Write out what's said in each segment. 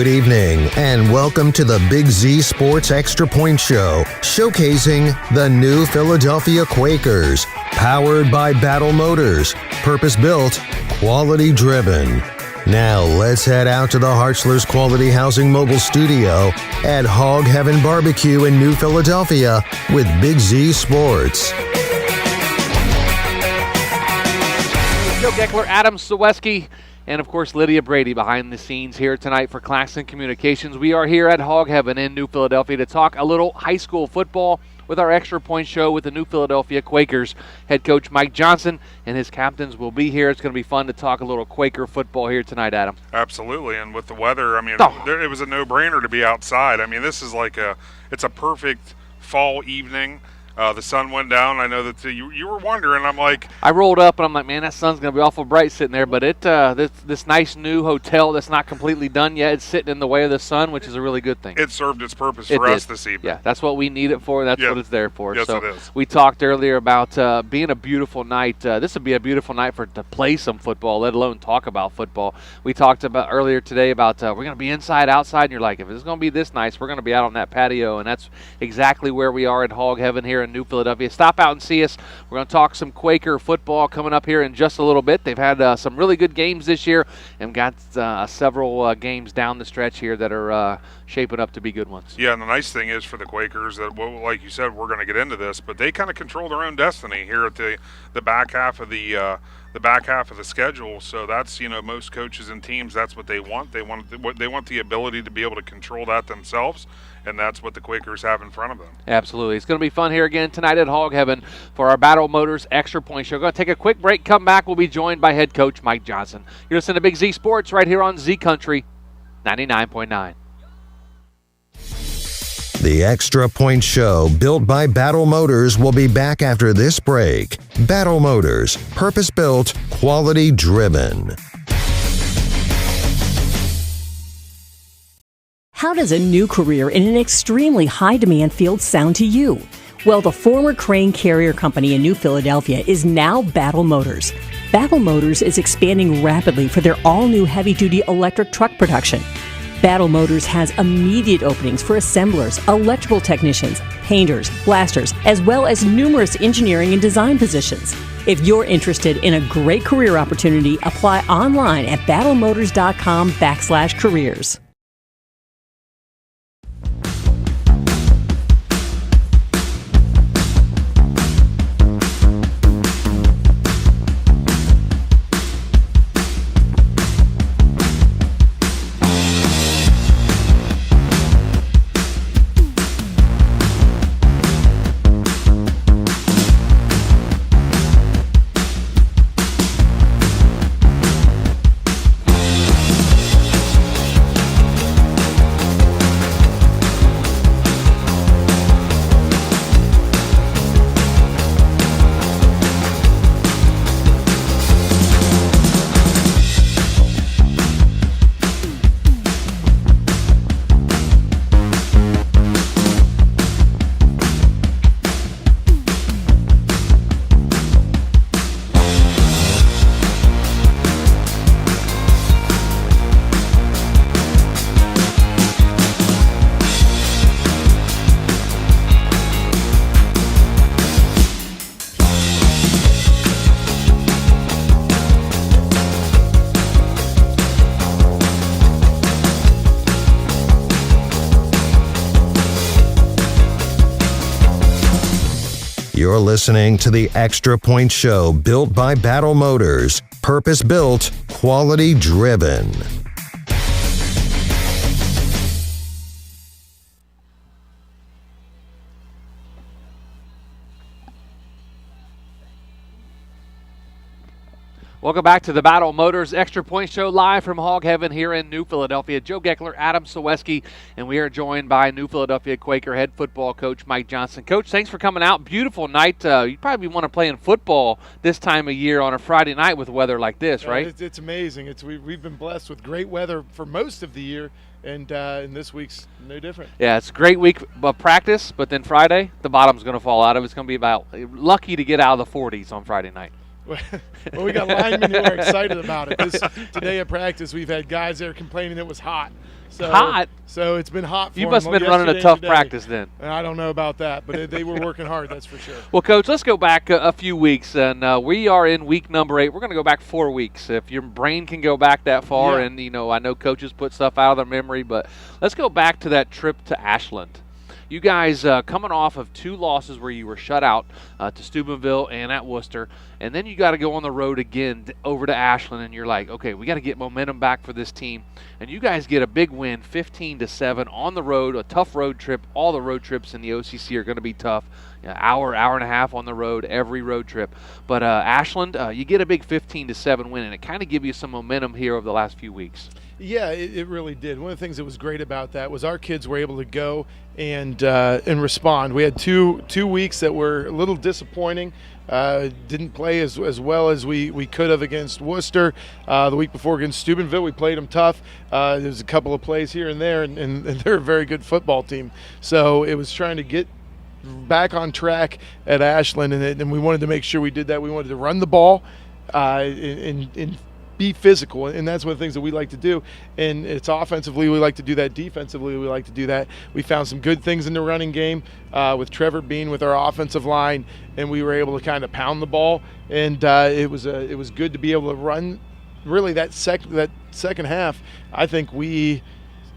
Good evening, and welcome to the Big Z Sports Extra Point Show, showcasing the new Philadelphia Quakers, powered by Battle Motors, purpose-built, quality-driven. Now let's head out to the Hartzler's Quality Housing Mobile Studio at Hog Heaven Barbecue in New Philadelphia with Big Z Sports. Joe Geckler, Adam Saweski, and of course Lydia Brady behind the scenes here tonight for Claxon Communications. We are here at Hog Heaven in New Philadelphia to talk a little high school football with our Extra Point Show with the New Philadelphia Quakers. Head coach Mike Johnson and his captains will be here. It's going to be fun to talk a little Quaker football here tonight, Adam. Absolutely, and with the weather, I mean, it was a no-brainer to be outside. I mean, this is like it's a perfect fall evening. The sun went down. I know that you were wondering. I'm like, I rolled up and I'm like, man, that sun's gonna be awful bright sitting there. But this nice new hotel that's not completely done yet, it's sitting in the way of the sun, which is a really good thing. It served its purpose for us this evening. Yeah, that's what we need it for. That's what it's there for. Yes, so it is. We talked earlier about being a beautiful night. This would be a beautiful night to play some football, let alone talk about football. We talked about earlier today about we're gonna be inside, outside, and you're like, if it's gonna be this nice, we're gonna be out on that patio, and that's exactly where we are at Hog Heaven here in New Philadelphia. Stop out and see us. We're going to talk some Quaker football coming up here in just a little bit. They've had some really good games this year and got several games down the stretch here that are shaping up to be good ones. Yeah, and the nice thing is for the Quakers that, well, like you said, we're going to get into this, but they kind of control their own destiny here at the back half of the back half of the schedule. So that's, most coaches and teams, that's what they want. They want the ability to be able to control that themselves, and that's what the Quakers have in front of them. Absolutely. It's going to be fun here again tonight at Hog Heaven for our Battle Motors Extra Point Show. We're going to take a quick break, come back. We'll be joined by head coach Mike Johnson. You're listening to Big Z Sports right here on Z Country 99.9. The Extra Point Show, built by Battle Motors, will be back after this break. Battle Motors, purpose-built, quality-driven. How does a new career in an extremely high-demand field sound to you? Well, the former Crane Carrier Company in New Philadelphia is now Battle Motors. Battle Motors is expanding rapidly for their all-new heavy-duty electric truck production. Battle Motors has immediate openings for assemblers, electrical technicians, painters, blasters, as well as numerous engineering and design positions. If you're interested in a great career opportunity, apply online at battlemotors.com/careers. You're listening to the Extra Point Show, built by Battle Motors, purpose-built, quality-driven. Welcome back to the Battle Motors Extra Point Show, live from Hog Heaven here in New Philadelphia. Joe Geckler, Adam Saweski, and we are joined by New Philadelphia Quaker head football coach Mike Johnson. Coach, thanks for coming out. Beautiful night. You probably want to play in football this time of year on a Friday night with weather like this, right? It's amazing. We've been blessed with great weather for most of the year, and this week's no different. Yeah, it's a great week of practice, but then Friday, the bottom's going to fall out of it. It's going to be about lucky to get out of the 40s on Friday night. Well, we got linemen who are excited about it. Today at practice, we've had guys that are complaining it was hot. So it's been hot for You them must have been running a yesterday tough and today. practice then. I don't know about that, but they were working hard, that's for sure. Well, Coach, let's go back a few weeks, and we are in week number 8. We're going to go back 4 weeks. If your brain can go back that far, Yeah. and, I know coaches put stuff out of their memory, but let's go back to that trip to Ashland. You guys coming off of 2 losses where you were shut out to Steubenville and at Worcester, and then you got to go on the road again over to Ashland, and you're like, okay, we got to get momentum back for this team. And you guys get a big win, 15-7 on the road, a tough road trip. All the road trips in the OCC are going to be tough. Hour and a half on the road, every road trip. But Ashland, you get a big 15-7 win, and it kind of gives you some momentum here over the last few weeks. Yeah, it really did. One of the things that was great about that was our kids were able to go and respond. We had two weeks that were a little disappointing. Didn't play as well as we could have against Worcester. The week before against Steubenville, we played them tough. There was a couple of plays here and there, and they're a very good football team. So it was trying to get back on track at Ashland, and we wanted to make sure we did that. We wanted to run the ball and be physical, and that's one of the things that we like to do. And it's offensively, we like to do that. Defensively, we like to do that. We found some good things in the running game with Trevor Bean with our offensive line, and we were able to kind of pound the ball. And it was good to be able to run. Really, that second half, I think we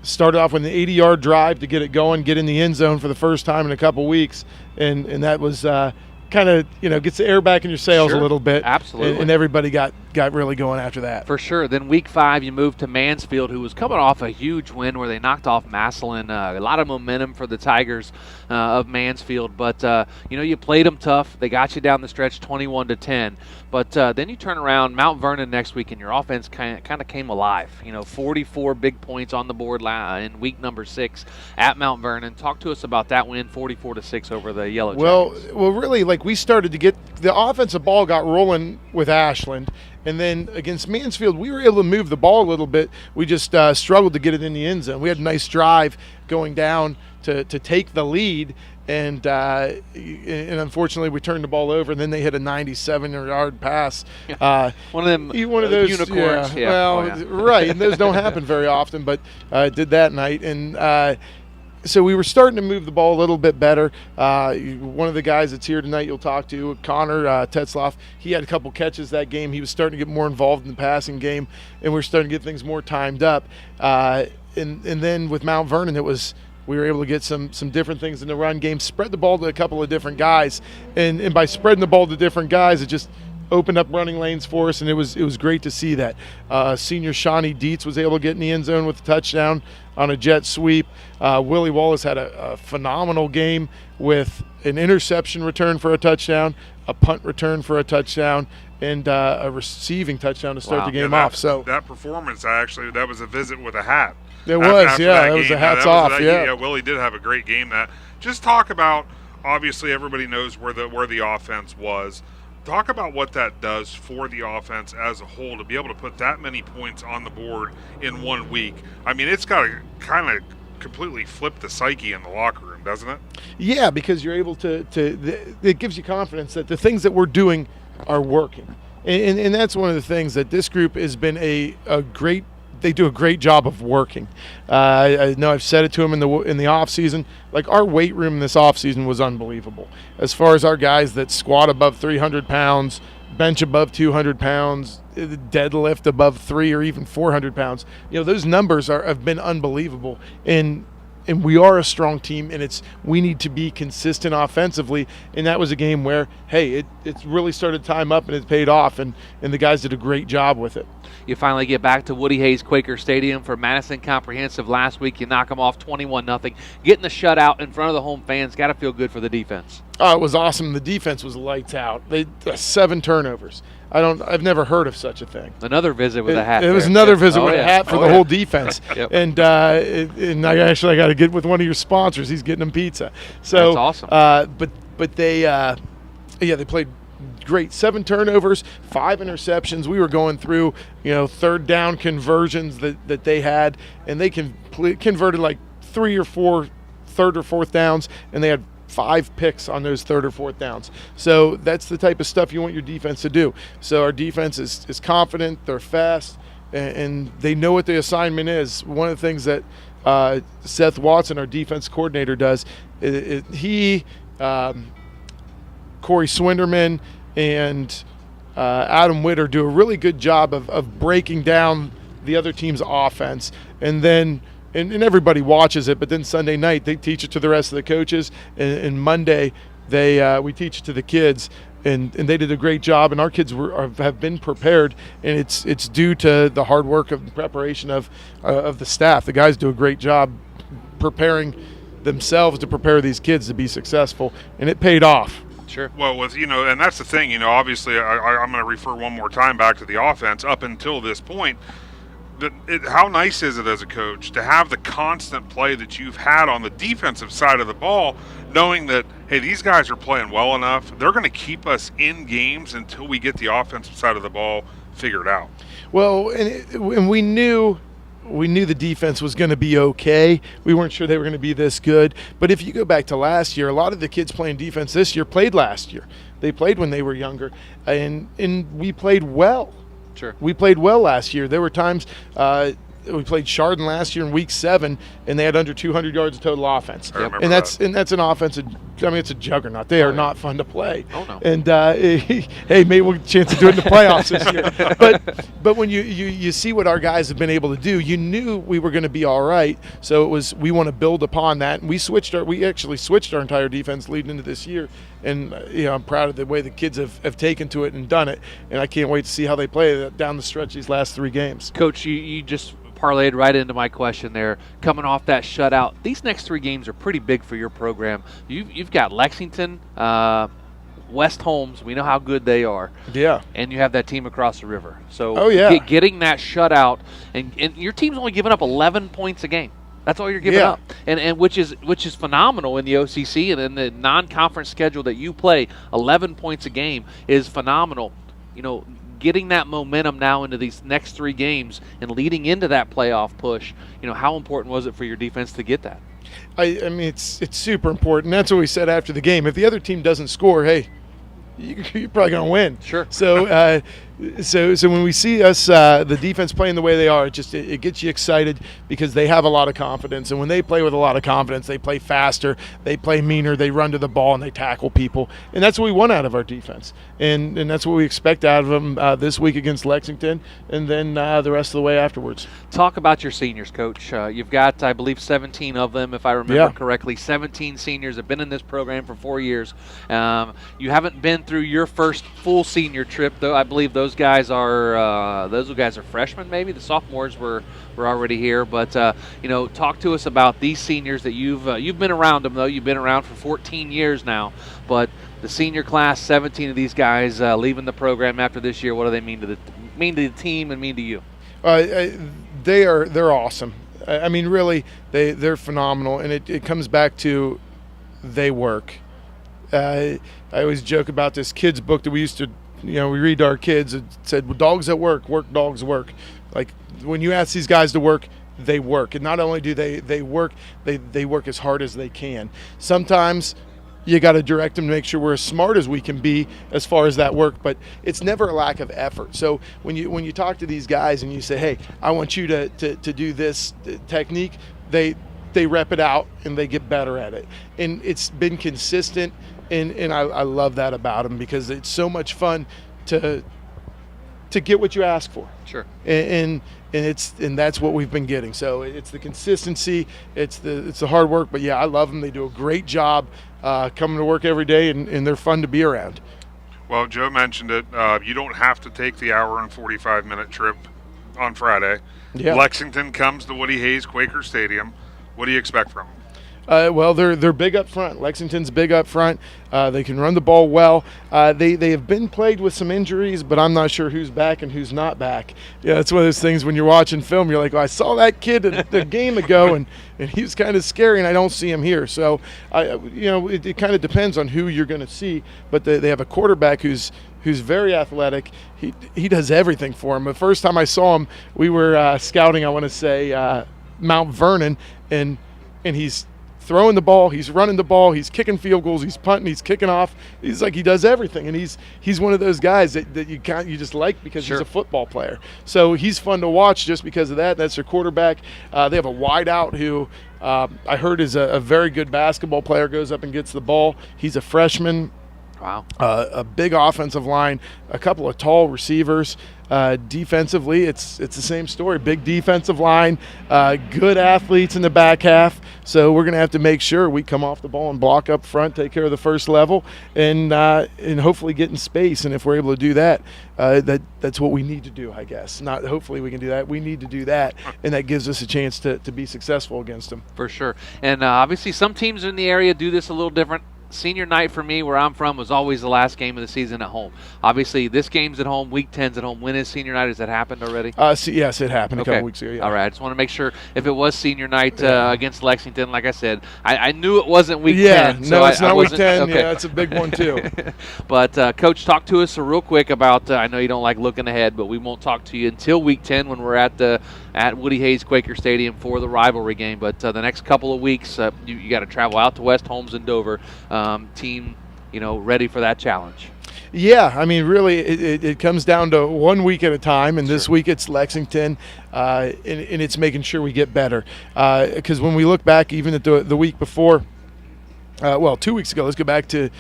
started off with an 80-yard drive to get it going, get in the end zone for the first time in a couple weeks, and that was kind of gets the air back in your sails a little bit. Absolutely. And everybody got really going after that. For sure. Then week 5, you moved to Mansfield, who was coming off a huge win where they knocked off Massillon. A lot of momentum for the Tigers of Mansfield. But, you played them tough. They got you down the stretch 21-10. But then you turn around Mount Vernon next week, and your offense kind of came alive. 44 big points on the board in week number 6 at Mount Vernon. Talk to us about that win, 44-6 over the Yellow Jackets. Well, really, we started to get the offensive ball got rolling with Ashland. And then against Mansfield, we were able to move the ball a little bit. We just struggled to get it in the end zone. We had a nice drive going down to take the lead, and unfortunately we turned the ball over, and then they hit a 97-yard pass. One of those unicorns. Yeah. Well, right, and those don't happen very often, but did that night. And so we were starting to move the ball a little bit better. One of the guys that's here tonight you'll talk to, Connor Tesloff, he had a couple catches that game. He was starting to get more involved in the passing game, and we were starting to get things more timed up. And then with Mount Vernon, we were able to get some different things in the run game, spread the ball to a couple of different guys. And by spreading the ball to different guys, it just opened up running lanes for us, and it was great to see that. Senior Shawnee Dietz was able to get in the end zone with a touchdown on a jet sweep. Willie Wallace had a phenomenal game with an interception return for a touchdown, a punt return for a touchdown, and a receiving touchdown to start the game off. So that performance, that was a visit with a hat. It was, yeah. It was a hats off, yeah. Willie did have a great game. Just talk about, obviously everybody knows where the offense was. Talk about what that does for the offense as a whole to be able to put that many points on the board in 1 week. I mean, it's got to kind of completely flip the psyche in the locker room, doesn't it? Yeah, because you're able to it gives you confidence that the things that we're doing are working. And that's one of the things that this group has been they do a great job of working. I know I've said it to them in the off season. Our weight room this off season was unbelievable. As far as our guys that squat above 300 pounds, bench above 200 pounds, deadlift above 300 or even 400 pounds. Those numbers have been unbelievable. And we are a strong team, and we need to be consistent offensively. And that was a game where, hey, it's really started to time up, and it paid off, and the guys did a great job with it. You finally get back to Woody Hayes Quaker Stadium for Madison Comprehensive last week. You knock them off 21-0. Getting the shutout in front of the home fans, got to feel good for the defense. Oh, it was awesome. The defense was lights out. They 7 turnovers. I've never heard of such a thing. Another visit with a hat. It was another visit with a hat for the whole defense. Yep. And I got to get with one of your sponsors. He's getting them pizza. So that's awesome. But they played great. 7 turnovers, 5 interceptions. We were going through third down conversions that they had, and they converted 3 or 4 third or fourth downs, and they had 5 picks on those third or fourth downs. So that's the type of stuff you want your defense to do. So our defense is confident, they're fast, and they know what the assignment is. One of the things that Seth Watson, our defense coordinator, does, he, Corey Swinderman, and Adam Witter do a really good job of breaking down the other team's offense, and then and everybody watches it. But then Sunday night they teach it to the rest of the coaches, and Monday we teach it to the kids, and they did a great job. And our kids have been prepared, and it's due to the hard work of preparation of the staff. The guys do a great job preparing themselves to prepare these kids to be successful, and it paid off. Sure. Well, and that's the thing, obviously I'm going to refer one more time back to the offense. Up until this point, how nice is it as a coach to have the constant play that you've had on the defensive side of the ball, knowing that, hey, these guys are playing well enough, they're going to keep us in games until we get the offensive side of the ball figured out. Well, and we knew the defense was going to be okay. We weren't sure they were going to be this good. But if you go back to last year, a lot of the kids playing defense this year played last year. They played when they were younger, and we played well. Sure. We played well last year. There were times we played Chardon last year in week 7, and they had under 200 yards of total offense. And that's an offense. It's a juggernaut. They are not fun to play. Oh no. And hey, maybe we'll get a chance to do it in the playoffs this year. But when you see what our guys have been able to do, you knew we were going to be all right. So we want to build upon that. And we actually switched our entire defense leading into this year. And I'm proud of the way the kids have taken to it and done it. And I can't wait to see how they play down the stretch these last 3 games. Coach, you just parlayed right into my question there. Coming off that shutout, these next 3 games are pretty big for your program. You've got Lexington, West Holmes. We know how good they are. Yeah. And you have that team across the river. So getting that shutout, and your team's only giving up 11 points a game. That's all you're giving up, and which is phenomenal in the OCC and in the non-conference schedule that you play. 11 points a game is phenomenal. Getting that momentum now into these next 3 games and leading into that playoff push. How important was it for your defense to get that? I mean, it's super important. That's what we said after the game. If the other team doesn't score, hey, you're probably going to win. Sure. So when we see us, the defense playing the way they are, it gets you excited because they have a lot of confidence. And when they play with a lot of confidence, they play faster, they play meaner, they run to the ball, and they tackle people. And that's what we want out of our defense. And that's what we expect out of them this week against Lexington, and then the rest of the way afterwards. Talk about your seniors, Coach. You've got, I believe, 17 of them, if I remember correctly. 17 seniors have been in this program for 4 years. You haven't been through your first full senior trip, though. I believe those guys are freshmen, maybe. The sophomores were already here. But talk to us about these seniors that you've been around them, though. You've been around for 14 years now. But the senior class, 17 of these guys leaving the program after this year. What do they mean to the team and mean to you? They're awesome. I mean, really, they're phenomenal, and it comes back to they work. I always joke about this kids book that we used to, we read to our kids. It said, well, dogs at work, dogs work. Like, when you ask these guys to work, they work. And not only do they work, they work as hard as they can. Sometimes you got to direct them to make sure we're as smart as we can be as far as that work, but it's never a lack of effort. So when you talk to these guys and you say, hey, I want you to do this technique, they rep it out and they get better at it. And it's been consistent, and I love that about them because it's so much fun to get what you ask for. Sure. And that's what we've been getting. So it's the consistency, it's the hard work, but yeah, I love them. They do a great job coming to work every day, and they're fun to be around. Well, Joe mentioned it. You don't have to take the hour and 45-minute trip on Friday. Yeah. Lexington comes to Woody Hayes Quaker Stadium. What do you expect from them? Well, they're big up front. Lexington's big up front. They can run the ball well. They have been plagued with some injuries, but I'm not sure who's back and who's not back. Yeah, it's one of those things when you're watching film, you're like, well, I saw that kid a game ago, and he was kind of scary, and I don't see him here. So, it kind of depends on who you're going to see. But they have a quarterback who's very athletic. He does everything for him. The first time I saw him, we were scouting, I want to say, Mount Vernon, and he's throwing the ball, he's running the ball, he's kicking field goals, he's punting, he's kicking off. He's like, he does everything, and he's one of those guys that you just like because Sure. he's a football player. So he's fun to watch just because of that. That's their quarterback. They have a wideout who I heard is a very good basketball player, goes up and gets the ball. He's a freshman. Wow. A big offensive line, a couple of tall receivers. Defensively, it's the same story. Big defensive line, good athletes in the back half. So we're going to have to make sure we come off the ball and block up front, take care of the first level, and hopefully get in space. And if we're able to do that, that's what we need to do, I guess. Not hopefully we can do that. We need to do that, and that gives us a chance to be successful against them. For sure. And obviously some teams in the area do this a little different. Senior night for me, where I'm from, was always the last game of the season at home. Obviously, this game's at home, Week 10's at home. When is senior night? Has that happened already? Yes, it happened a couple weeks ago. Yeah. All right. I just want to make sure if it was senior night against Lexington, like I said, I knew it wasn't Week 10. Yeah, no, so it's not Week 10. Okay. Yeah, it's a big one too. But, Coach, talk to us real quick about, I know you don't like looking ahead, but we won't talk to you until Week 10 when we're at Woody Hayes Quaker Stadium for the rivalry game. But the next couple of weeks, you got to travel out to West Holmes and Dover. Team, ready for that challenge. Yeah, I mean, really, it comes down to 1 week at a time, and this week it's Lexington, and it's making sure we get better. Because when we look back, even at the week before, 2 weeks ago, let's go back to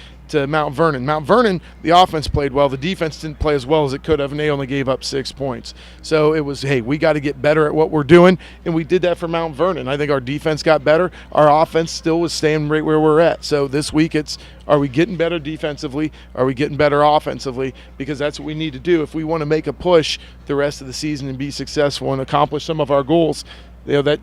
Mount Vernon. Mount Vernon, the offense played well. The defense didn't play as well as it could have, and they only gave up 6 points. So it was, hey, we got to get better at what we're doing, and we did that for Mount Vernon. I think our defense got better. Our offense still was staying right where we're at. So this week are we getting better defensively? Are we getting better offensively? Because that's what we need to do if we want to make a push the rest of the season and be successful and accomplish some of our goals. That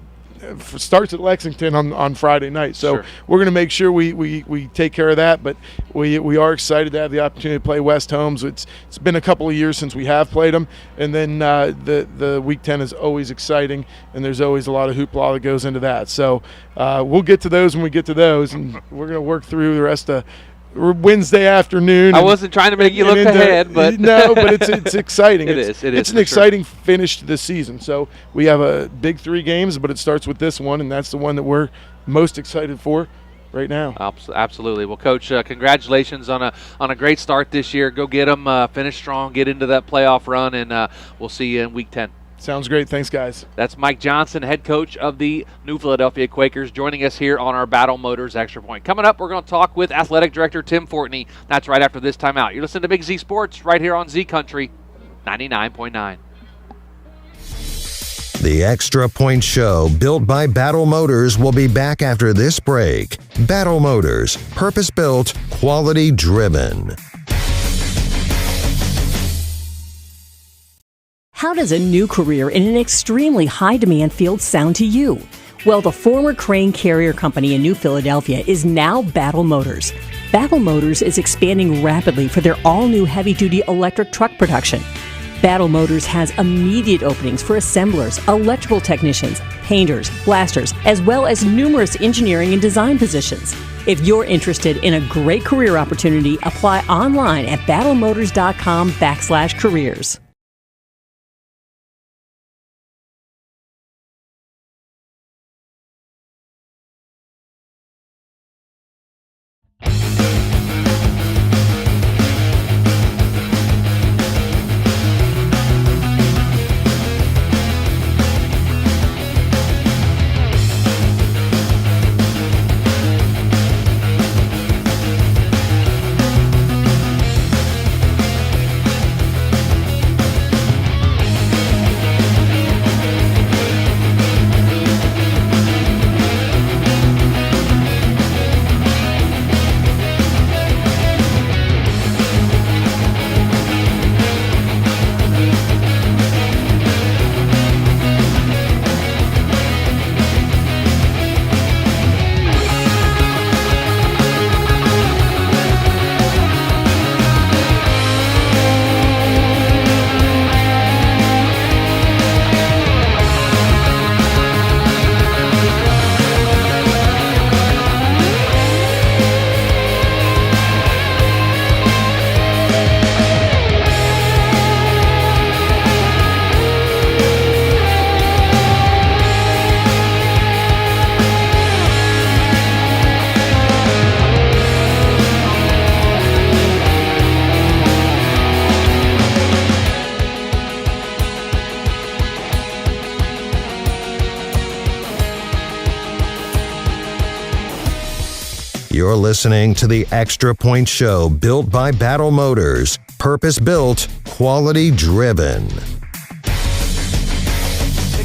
starts at Lexington on Friday night. So Sure. We're going to make sure we take care of that, but we are excited to have the opportunity to play West Holmes. It's been a couple of years since we have played them, and then the Week 10 is always exciting, and there's always a lot of hoopla that goes into that. So we'll get to those when we get to those, and we're going to work through the rest of Wednesday afternoon. I wasn't trying to make you look ahead, but no, but it's exciting. It's an exciting finish to this season. So we have a big 3 games, but it starts with this one, and that's the one that we're most excited for right now. Absolutely. Well, Coach, congratulations on a great start this year. Go get them, finish strong, get into that playoff run, and we'll see you in Week 10. Sounds great. Thanks, guys. That's Mike Johnson, head coach of the New Philadelphia Quakers, joining us here on our Battle Motors Extra Point. Coming up, we're going to talk with athletic director Tim Fortney. That's right after this timeout. You're listening to Big Z Sports right here on Z Country 99.9. The Extra Point Show, built by Battle Motors, will be back after this break. Battle Motors, purpose-built, quality-driven. How does a new career in an extremely high-demand field sound to you? Well, the former Crane Carrier Company in New Philadelphia is now Battle Motors. Battle Motors is expanding rapidly for their all-new heavy-duty electric truck production. Battle Motors has immediate openings for assemblers, electrical technicians, painters, blasters, as well as numerous engineering and design positions. If you're interested in a great career opportunity, apply online at battlemotors.com/careers. You're listening to the Extra Point Show, built by Battle Motors. Purpose-built, quality-driven. Big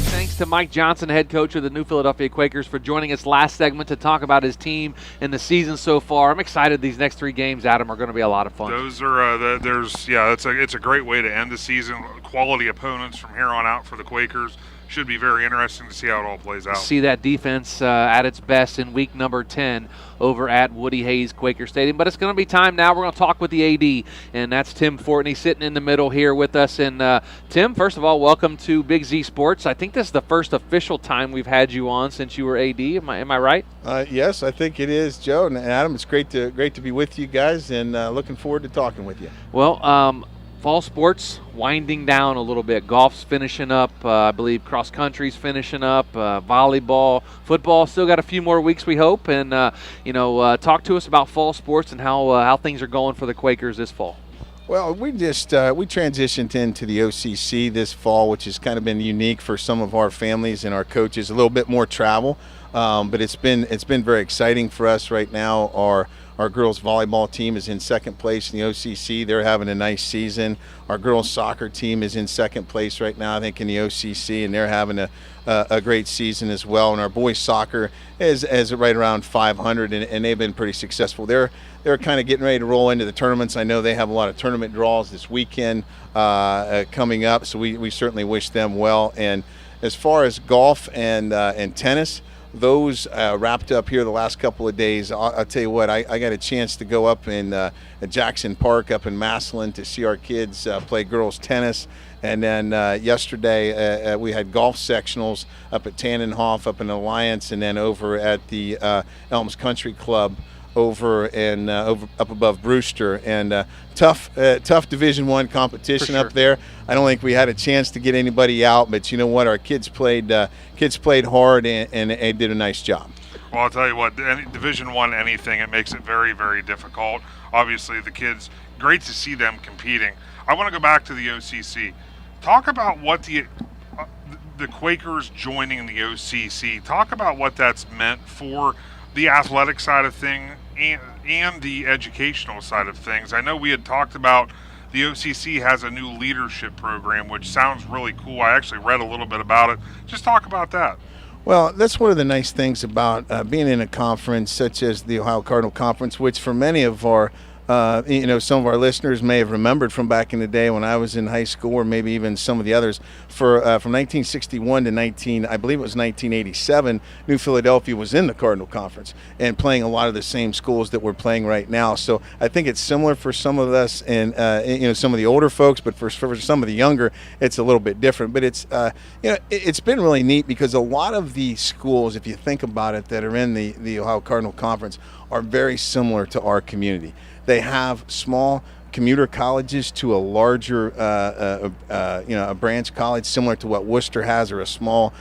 thanks to Mike Johnson, head coach of the New Philadelphia Quakers, for joining us last segment to talk about his team and the season so far. I'm excited these next 3 games, Adam, are going to be a lot of fun. Those are it's a great way to end the season. Quality opponents from here on out for the Quakers. Should be very interesting to see how it all plays out. See that defense at its best in week number 10 over at Woody Hayes Quaker Stadium. But it's going to be time now. We're going to talk with the AD, and that's Tim Fortney sitting in the middle here with us. And Tim, first of all, welcome to Big Z Sports. I think this is the first official time we've had you on since you were AD. Am I right? Yes, I think it is, Joe and Adam. It's great to be with you guys, and looking forward to talking with you. Well, fall sports winding down a little bit. Golf's finishing up. I believe cross country's finishing up. Volleyball, football still got a few more weeks, we hope. And talk to us about fall sports and how things are going for the Quakers this fall. Well, we transitioned into the OCC this fall, which has kind of been unique for some of our families and our coaches. A little bit more travel, but it's been very exciting for us right now. Our girls volleyball team is in second place in the OCC. They're having a nice season. Our girls soccer team is in second place right now, I think, in the OCC, and they're having a great season as well. And our boys soccer is right around 500, and they've been pretty successful. They're kind of getting ready to roll into the tournaments. I know they have a lot of tournament draws this weekend coming up, so we certainly wish them well. And as far as golf and tennis, those wrapped up here the last couple of days. I'll tell you what, I got a chance to go up in Jackson Park up in Massillon to see our kids play girls tennis. And then yesterday we had golf sectionals up at Tannenhof, up in Alliance, and then over at the Elms Country Club over up above Brewster. And tough Division I competition up there. I don't think we had a chance to get anybody out, but you know what? Our kids played hard and they did a nice job. Well, I'll tell you what, Division I anything, it makes it very, very difficult. Obviously, the kids, great to see them competing. I want to go back to the OCC. Talk about what the Quakers joining the OCC, talk about what that's meant for the athletic side of things and the educational side of things. I know we had talked about the OCC has a new leadership program, which sounds really cool. I actually read a little bit about it. Just talk about that. Well, that's one of the nice things about being in a conference such as the Ohio Cardinal Conference, which for many of our some of our listeners may have remembered from back in the day when I was in high school, or maybe even some of the others. From 1961 to I believe it was 1987, New Philadelphia was in the Cardinal Conference and playing a lot of the same schools that we're playing right now. So I think it's similar for some of us and some of the older folks, but for some of the younger, it's a little bit different. But it's been really neat because a lot of the schools, if you think about it, that are in the Ohio Cardinal Conference are very similar to our community. They have small commuter colleges to a larger, a branch college similar to what Worcester has, or a small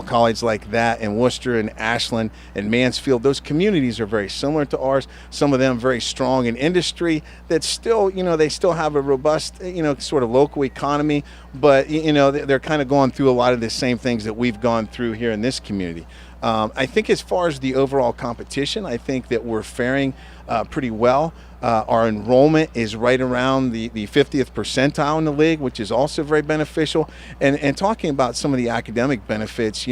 college like that. And Worcester and Ashland and Mansfield, those communities are very similar to ours. Some of them very strong in industry that still, they still have a robust, sort of local economy, but they're kind of going through a lot of the same things that we've gone through here in this community. I think as far as the overall competition, I think that we're faring pretty well. Our enrollment is right around the 50th percentile in the league, which is also very beneficial. And talking about some of the academic benefits,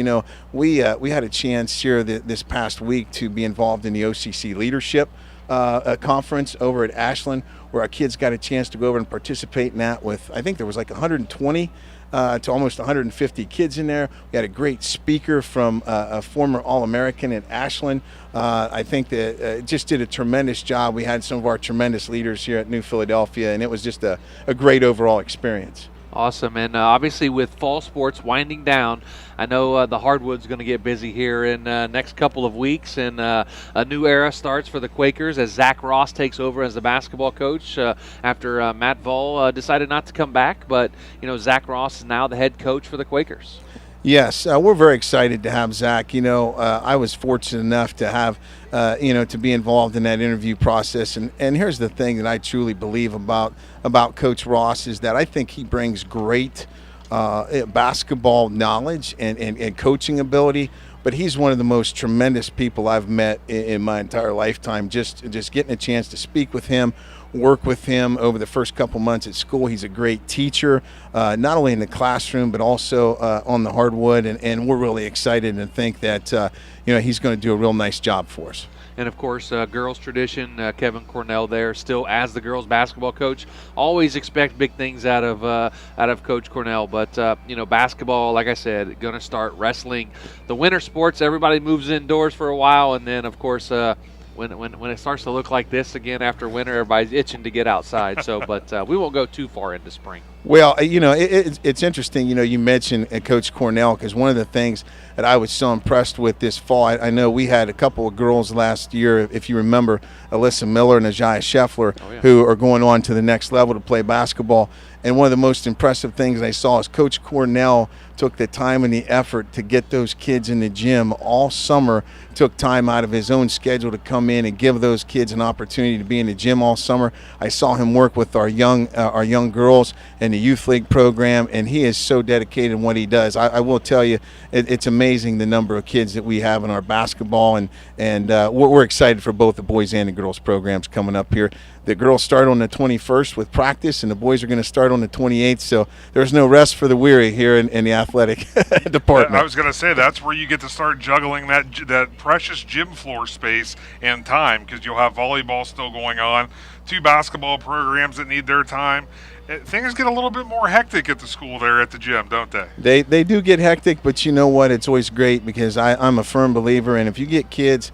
we had a chance here this past week to be involved in the OCC leadership conference over at Ashland, where our kids got a chance to go over and participate in that with, I think there was like 120 to almost 150 kids in there. We had a great speaker from a former All-American at Ashland. I think that just did a tremendous job. We had some of our tremendous leaders here at New Philadelphia, and it was just a great overall experience. Awesome. And obviously with fall sports winding down, I know the hardwood's going to get busy here in next couple of weeks, and a new era starts for the Quakers as Zach Ross takes over as the basketball coach after Matt Vall decided not to come back. But, Zach Ross is now the head coach for the Quakers. Yes, we're very excited to have Zach. I was fortunate enough to have, to be involved in that interview process. And here's the thing that I truly believe about Coach Ross is that I think he brings great basketball knowledge and coaching ability, but he's one of the most tremendous people I've met in my entire lifetime. Just getting a chance to speak with him, work with him over the first couple months at school. He's a great teacher, not only in the classroom but also on the hardwood, and we're really excited and think that he's going to do a real nice job for us. And of course, girls tradition, Kevin Cornell there, still as the girls basketball coach. Always expect big things out of Coach Cornell. But basketball, like I said, going to start. Wrestling, the winter sports. Everybody moves indoors for a while, and then of course, when it starts to look like this again after winter, everybody's itching to get outside. So, but we won't go too far into spring. Well, it's interesting. You mentioned Coach Cornell, because one of the things that I was so impressed with this fall, I know we had a couple of girls last year, if you remember, Alyssa Miller and Ajaya Scheffler, who are going on to the next level to play basketball. And one of the most impressive things I saw is Coach Cornell took the time and the effort to get those kids in the gym all summer, took time out of his own schedule to come in and give those kids an opportunity to be in the gym all summer. I saw him work with our young girls in the youth league program, and he is so dedicated in what he does. I will tell you, it's amazing the number of kids that we have in our basketball, and we're excited for both the boys and the girls programs coming up here. The girls start on the 21st with practice, and the boys are going to start on the 28th, so there's no rest for the weary here in the athletic department. I was going to say, that's where you get to start juggling that precious gym floor space and time, because you'll have volleyball still going on, 2 basketball programs that need their time. Things get a little bit more hectic at the school there at the gym, don't they? They do get hectic, but you know what? It's always great, because I'm a firm believer, and if you get kids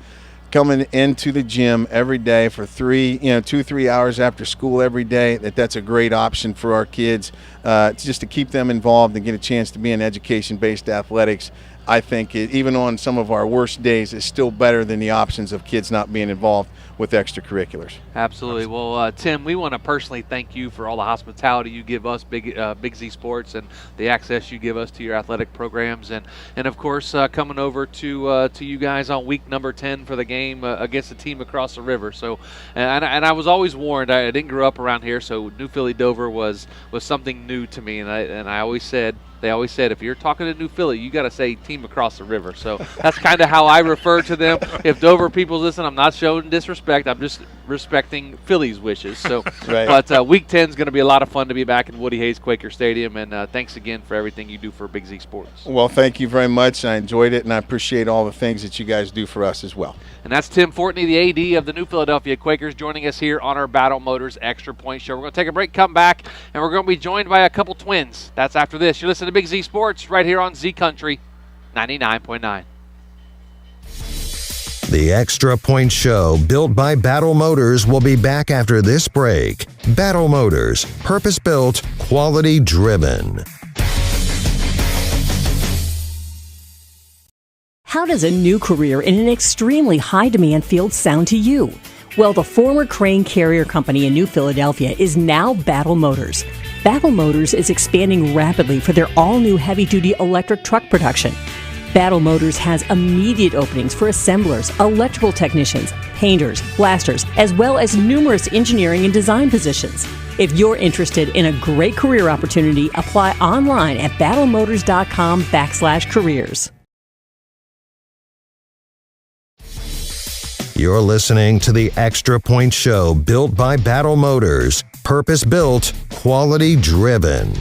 coming into the gym every day for 2-3 hours after school every day, that's a great option for our kids, just to keep them involved and get a chance to be in education-based athletics. I think even on some of our worst days, is still better than the options of kids not being involved with extracurriculars. Absolutely. Well, Tim, we want to personally thank you for all the hospitality you give us, Big Z Sports, and the access you give us to your athletic programs, and of course coming over to you guys on week number 10 for the game against the team across the river. So, and I was always warned. I didn't grow up around here, so New Philly Dover was something new to me, and I always said. They always said, if you're talking to New Philly, you got to say team across the river. So that's kind of how I refer to them. If Dover people listen, I'm not showing disrespect. I'm just respecting Philly's wishes. So, right. But week 10 is going to be a lot of fun to be back in Woody Hayes Quaker Stadium. And thanks again for everything you do for Big Z Sports. Well, thank you very much. I enjoyed it, and I appreciate all the things that you guys do for us as well. And that's Tim Fortney, the AD of the New Philadelphia Quakers, joining us here on our Battle Motors Extra Point Show. We're going to take a break, come back, and we're going to be joined by a couple twins. That's after this. You listen to Big Z Sports right here on Z Country 99.9. The Extra Point Show, built by Battle Motors, will be back after this break. Battle Motors, purpose-built, quality-driven. How does a new career in an extremely high-demand field sound to you? Well, the former Crane Carrier Company in New Philadelphia is now Battle Motors. Battle Motors is expanding rapidly for their all-new heavy-duty electric truck production. Battle Motors has immediate openings for assemblers, electrical technicians, painters, blasters, as well as numerous engineering and design positions. If you're interested in a great career opportunity, apply online at battlemotors.com/careers. You're listening to the Extra Point Show, built by Battle Motors. Purpose-built, quality-driven.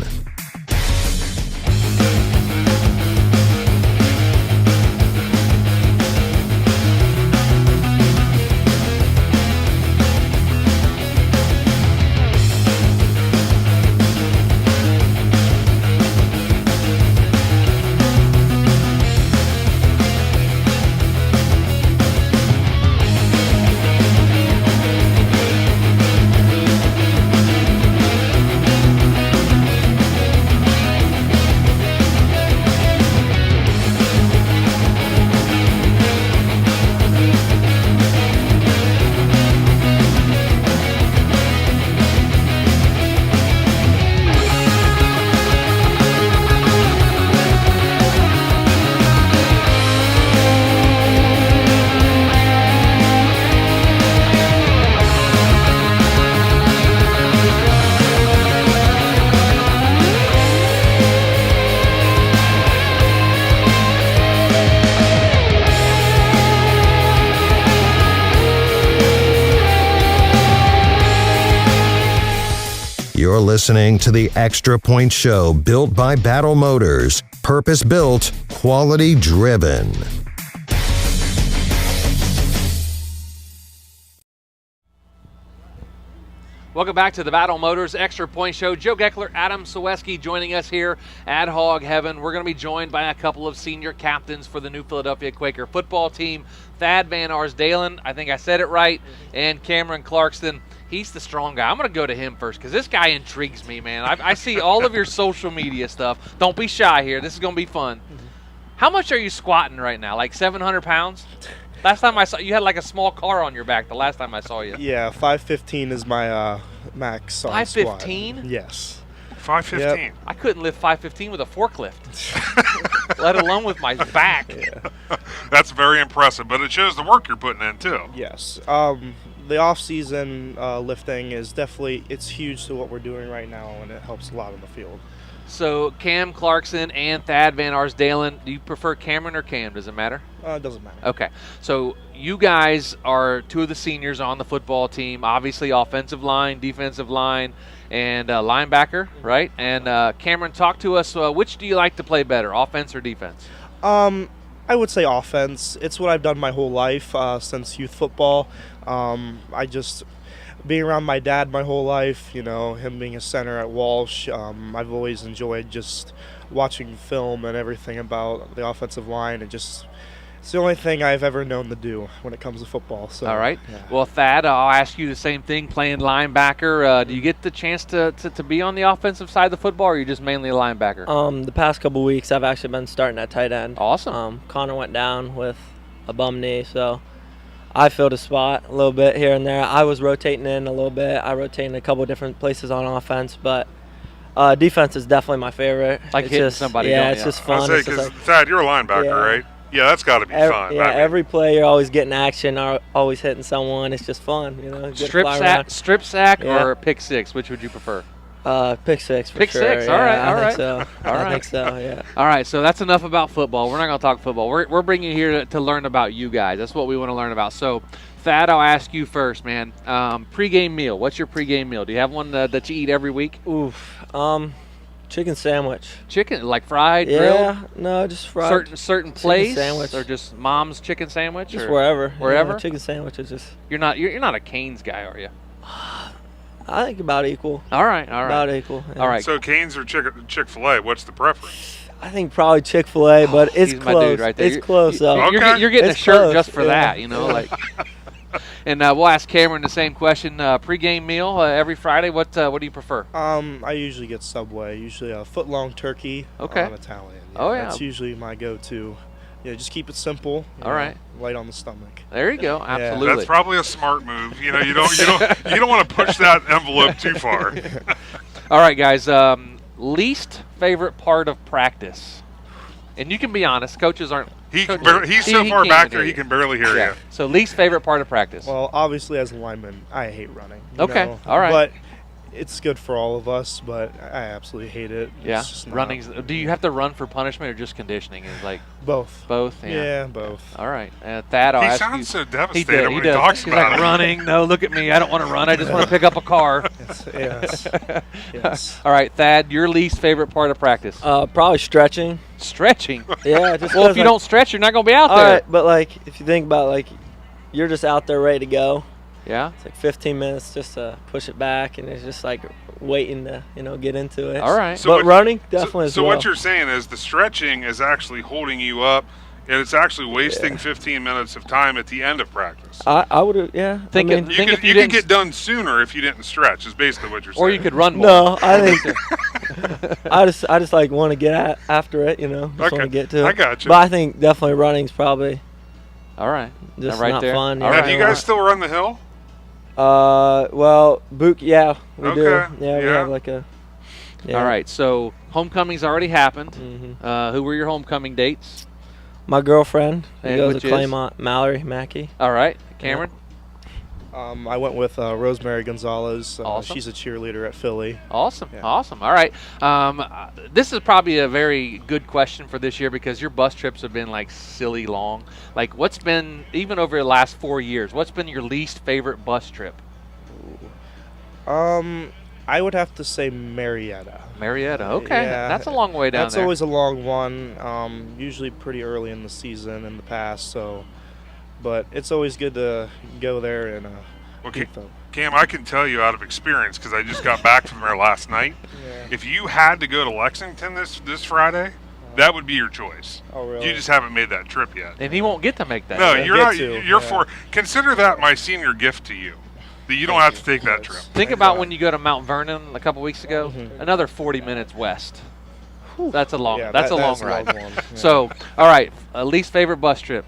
You're listening to the Extra Point Show, built by Battle Motors. Purpose built, quality driven. Welcome back to the Battle Motors Extra Point Show. Joe Geckler, Adam Saweski joining us here at Hog Heaven. We're going to be joined by a couple of senior captains for the new Philadelphia Quaker football team. Thad Vanarsdalen, I think I said it right, and Cameron Clarkson. He's the strong guy. I'm going to go to him first because this guy intrigues me, man. I see all of your social media stuff. Don't be shy here. This is going to be fun. How much are you squatting right now? Like 700 pounds? Last time I saw you had like a small car on your back the last time I saw you. Yeah, 515 is my max on 515? squat. Yes. 515. Yep. I couldn't lift 515 with a forklift, let alone with my back. Yeah. That's very impressive, but it shows the work you're putting in too. Yes. The off-season lifting is definitely, it's huge to what we're doing right now, and it helps a lot on the field. So Cam Clarkson and Thad Vanarsdalen, do you prefer Cameron or Cam? Does it matter? It doesn't matter. Okay. So you guys are two of the seniors on the football team, obviously offensive line, defensive line, and linebacker, right? And Cameron, talk to us. Which do you like to play better, offense or defense? I would say offense. It's what I've done my whole life since youth football. Being around my dad my whole life, you know, him being a center at Walsh, I've always enjoyed just watching film and everything about the offensive line. It's the only thing I've ever known to do when it comes to football. So, all right. Yeah. Well, Thad, I'll ask you the same thing, playing linebacker. Do you get the chance to be on the offensive side of the football, or are you just mainly a linebacker? The past couple weeks, I've actually been starting at tight end. Awesome. Connor went down with a bum knee, so I filled a spot a little bit here and there. I was rotating in a little bit. I rotated in a couple different places on offense, but defense is definitely my favorite. Like it's hitting just, somebody, yeah, don't it's you? just I fun. was saying, It's just because like, Thad, you're a linebacker, Yeah. right? Yeah, that's got to be fun. yeah, I mean, every play you're always getting action, always hitting someone. It's just fun, you know. Good to fly around. Strip sack Yeah. or pick six? Which would you prefer? Pick six for Pick sure. six, Yeah, all right, I all think right. so. All I right. think so, yeah. All right, so that's enough about football. We're not going to talk football. We're bringing you here to learn about you guys. That's what we want to learn about. So, Thad, I'll ask you first, man. Pre-game meal. What's your pre-game meal? Do you have one that you eat every week? Oof. Chicken sandwich. Chicken, like fried, Yeah, grilled? no, just fried. Certain place, sandwich. or just mom's chicken sandwich? Just or wherever. Wherever? Yeah, chicken sandwich is just, You're not a Cane's guy, are you? I think about equal. All right. About equal. Yeah. All right. so Canes or Chick-fil-A, what's the preference? I think probably Chick-fil-A, but it's he's my close. dude right there. It's close, though. Okay. You're getting It's a shirt close, just for yeah. that, you know, like. And we'll ask Cameron the same question. Pre-game meal every Friday. What do you prefer? I usually get Subway, usually a foot-long turkey. Okay. Italian. Oh, yeah. That's usually my go-to. Yeah, just keep it simple. All right. Light on the stomach. There you go. Absolutely. That's probably a smart move. You know, you don't want to push that envelope too far. All right, guys. Least favorite part of practice, and you can be honest. Coaches aren't. He's so he far can't back even there hear he you. can barely hear Yeah. you. So least favorite part of practice. Well, obviously, as a lineman, I hate running. you Okay, know, all right. But it's good for all of us, but I absolutely hate it. yeah. It's just not- Running's. Do you have to run for punishment or just conditioning? Is like Both. both. Yeah, both. All right. Thad, I'll He ask you. sounds so He devastated does. when He he does. talks He's about like it. running. No, look at me. I don't want to run. I just want to pick up a car. Yes. Yes. All right, Thad. Your least favorite part of practice? Probably stretching. Stretching. Yeah, just Well, if 'cause, you like, don't stretch, you're not going to be out all there. right, but like if you think about like you're just out there ready to go. Yeah. It's like 15 minutes just to push it back, and it's just like waiting to get into it. All right. So but what- running definitely as So well. what you're saying is the stretching is actually holding you up, and it's actually wasting 15 minutes of time at the end of practice. I would have, yeah. Think I it- mean, You think could if you didn't get done sooner if you didn't stretch. Is basically what you're saying. Or you could run more. no, I think I just like want to get after it, Just want Okay, to get to it. I got you. But I think definitely running's probably All right. just right not there. fun. All Now, right. do you guys still run the hill? Well, Book, yeah, we do. Okay, Yeah, we yeah. have like a. Yeah. All right. So homecoming's already happened. Mhm. Who were your homecoming dates? My girlfriend, who And goes which to is? Claymont, Mallory Mackey. All right. Cameron? I went with Rosemary Gonzalez. Awesome. She's a cheerleader at Philly. Awesome. Yeah. Awesome. All right. This is probably a very good question for this year because your bus trips have been like silly long. Like what's been, even over the last 4 years, what's been your least favorite bus trip? I would have to say Marietta. Marietta, okay. Yeah, That's a long way down That's there. always a long one, usually pretty early in the season in the past. So, but it's always good to go there and beat them. Cam, I can tell you out of experience because I just got back from there last night. Yeah. If you had to go to Lexington this Friday, that would be your choice. Oh, really? You just haven't made that trip yet. And he won't get to make that. No, trip. you're not. to, You're yeah. for. Consider that my senior gift to you. That you don't have to take that trip. Think about when you go to Mount Vernon a couple weeks ago. Mhm. Another 40 minutes west. That's a long. Yeah, that's a long that's ride. one. Yeah. So, all right, least favorite bus trip.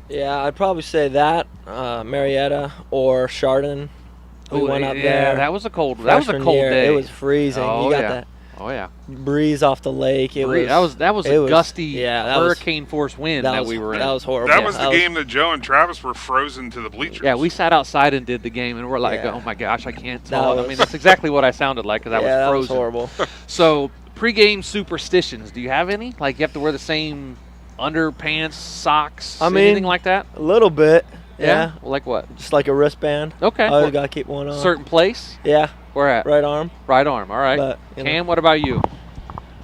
Yeah, I'd probably say that Marietta or Chardon. We Ooh, went up yeah, there. that was a cold. That was a freshman cold year. day. It was freezing. Oh, you got yeah. that Oh yeah. breeze off the lake. It was that was it a was- gusty yeah, that was- hurricane force wind that was, we were in. That was horrible. That was Yeah, the game that Joe and Travis were frozen to the bleachers. Yeah, we sat outside and did the game, and we're like, Yeah. oh my gosh, I can't That tell. I was- mean, that's exactly what I sounded like because I yeah, was frozen. that was horrible. So, pregame superstitions. Do you have any? Like, you have to wear the same underpants, socks, I mean, anything like that? A little bit. Yeah. Well, like what? Just like a wristband. Okay. Always gotta keep one on. Certain place? Yeah. Where at? Right arm. Right arm. All right. But, you know. Cam, what about you?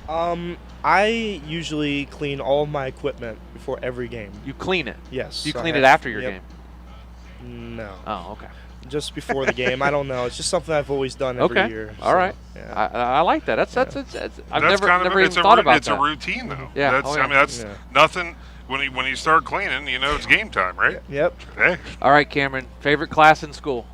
I usually clean all of my equipment before every game. You clean it. Yes. You I clean have- it after your yep. game. No. Oh, okay. Just before the game. I don't know. It's just something I've always done every Okay. year. All right. Yeah. I like that. It's I've That's never kind of even thought about it's that. a routine though. Yeah. That's Oh, yeah. I mean that's Yeah. nothing. When you start cleaning, you know it's game time, right? Yep. Hey. All right, Cameron. Favorite class in school?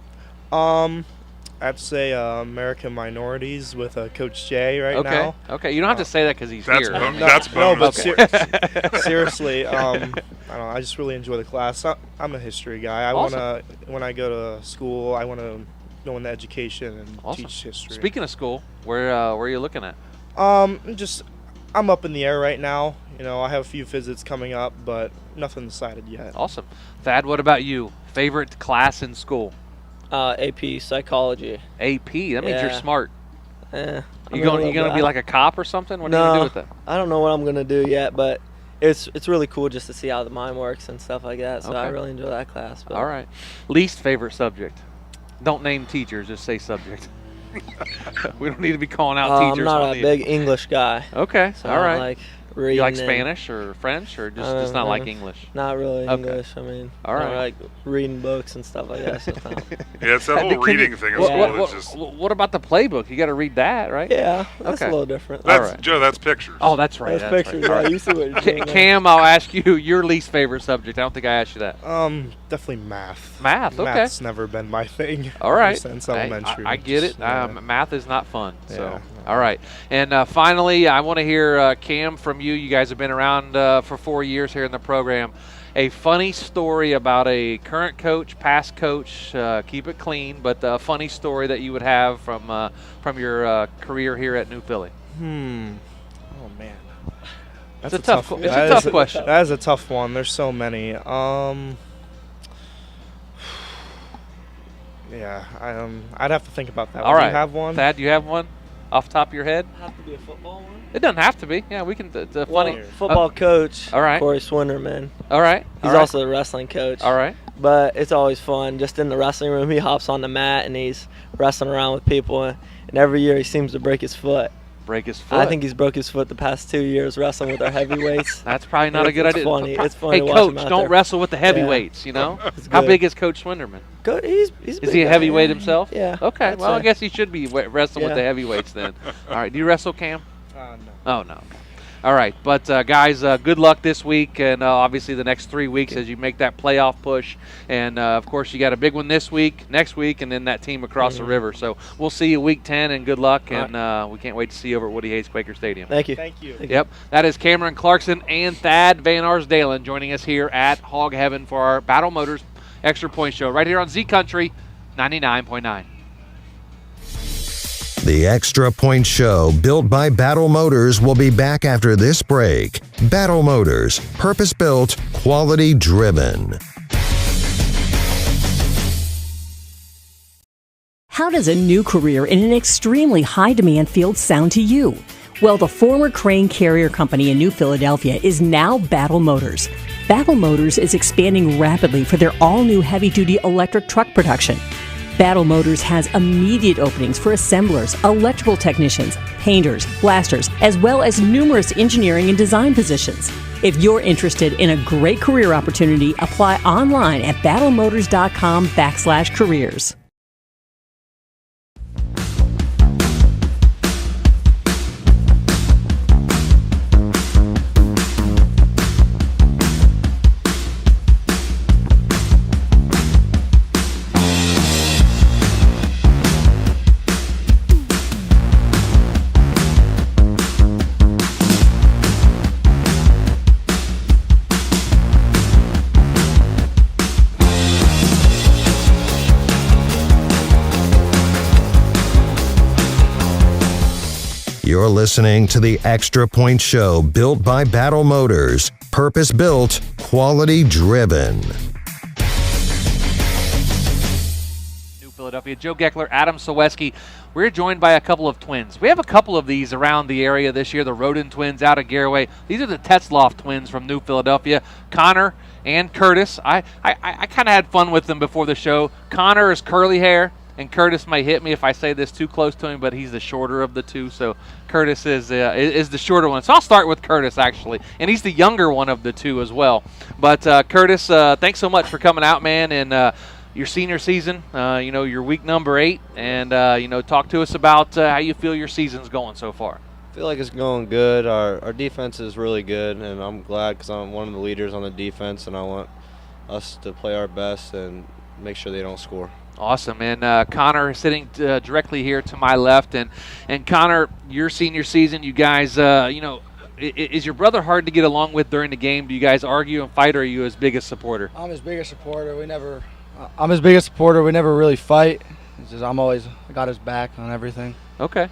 I'd say American Minorities with Coach Jay right Okay. now. Okay. You don't have to say that because he's That's here. bon- that's No, but bonus. seriously, I don't know. I just really enjoy the class. I'm a history guy. I Awesome. wanna when I go to school, I wanna go into education and Awesome. teach history. Speaking of school, where are you looking at? I'm up in the air right now. You know, I have a few visits coming up, but nothing decided yet. Awesome. Thad, what about you? Favorite class in school? AP psychology. AP. That means you're Yeah. smart. Eh, You gonna be like a cop or something? What are you No. gonna do with that? I don't know what I'm gonna do yet, but it's really cool just to see how the mind works and stuff like that. So I Okay. really enjoy that class. But All right. Least favorite subject? Don't name teachers. Just say subject. We don't need to be calling out I'm teachers. not on a the- big English guy. Okay. So all I right. don't like reading. You like and- Spanish or French or just not like English? Not really Okay. English. I mean, All I don't right. like reading books and stuff like that. So Yeah, it's that whole Can you- reading thing in what, school. what, It's what, just what about the playbook? You got to read that, right? yeah, that's Okay. a little different. All that's right. Joe. That's pictures. Oh, that's right. That's That's pictures. right. Yeah, you see what you're doing there. Cam, I'll ask you your least favorite subject. I don't think I asked you that. Definitely math. Math, okay. Math's never been my thing. All right. Ever since Hey, elementary. I get it. Just, yeah. Math is not fun. So, Yeah. all right. And finally, I want to hear Cam from you. You guys have been around for 4 years here in the program. A funny story about a current coach, past coach. Keep it clean, but a funny story that you would have from your career here at New Philly. Oh man. It's a tough question. That is a tough one. There's so many. Yeah, I'd have to think about that. All one. right. Do you have one? Thad, do you have one off the top of your head? Have to be a football one. It doesn't have to be. Yeah, we can. It's a Well, funny. football coach. all right. Corey Swinderman. All right. He's all right. also a wrestling coach. All right. But it's always fun. Just in the wrestling room, he hops on the mat and he's wrestling around with people. And every year he seems to break his foot. Break his foot. I think he's broke his foot the past 2 years wrestling with our heavyweights. That's probably not a good It's idea. funny. It's funny Hey, to watch coach, him out don't there. wrestle with the heavyweights. You know. It's How good. big is Coach Swinderman? He's Is big he a guy, heavyweight yeah. himself? Yeah. Okay. I'd Well, I say. guess he should be wrestling with Yeah. the heavyweights then. All right. Do you wrestle, Cam? No. Oh no. All right, but guys, good luck this week, and obviously the next 3 weeks as you make that playoff push. And of course, you got a big one this week, next week, and then that team across the river. So we'll see you week 10, and good luck. And we can't wait to see you over at Woody Hayes Quaker Stadium. Thank you. Thank you. Yep, that is Cameron Clarkson and Thad Vanarsdalen joining us here at Hog Heaven for our Battle Motors Extra Point Show right here on Z Country 99.9. The Extra Point Show, built by Battle Motors, will be back after this break. Battle Motors, purpose-built, quality-driven. How does a new career in an extremely high-demand field sound to you? Well, the former crane carrier company in New Philadelphia is now Battle Motors. Battle Motors is expanding rapidly for their all-new heavy-duty electric truck production. Battle Motors has immediate openings for assemblers, electrical technicians, painters, blasters, as well as numerous engineering and design positions. If you're interested in a great career opportunity, apply online at battlemotors.com/careers. You're listening to the Extra Point Show, built by Battle Motors. Purpose-built, quality-driven. New Philadelphia, Joe Geckler, Adam Soweski. We're joined by a couple of twins. We have a couple of these around the area this year, the Roden twins out of Garraway. These are the Tesloff twins from New Philadelphia, Connor and Curtis. I kind of had fun with them before the show. Connor is curly hair, and Curtis may hit me if I say this too close to him, but he's the shorter of the two, so Curtis is the shorter one. So I'll start with Curtis, actually, and he's the younger one of the two as well. But Curtis, thanks so much for coming out, man, and your senior season, your week number 8, and, talk to us about how you feel your season's going so far. I feel like it's going good. Our defense is really good, and I'm glad because I'm one of the leaders on the defense, and I want us to play our best and make sure they don't score. Awesome. And Connor sitting directly here to my left. And Connor, your senior season, you guys, is your brother hard to get along with during the game? Do you guys argue and fight, or are you his biggest supporter? I'm his biggest supporter. We never really fight. It's just I got his back on everything. Okay.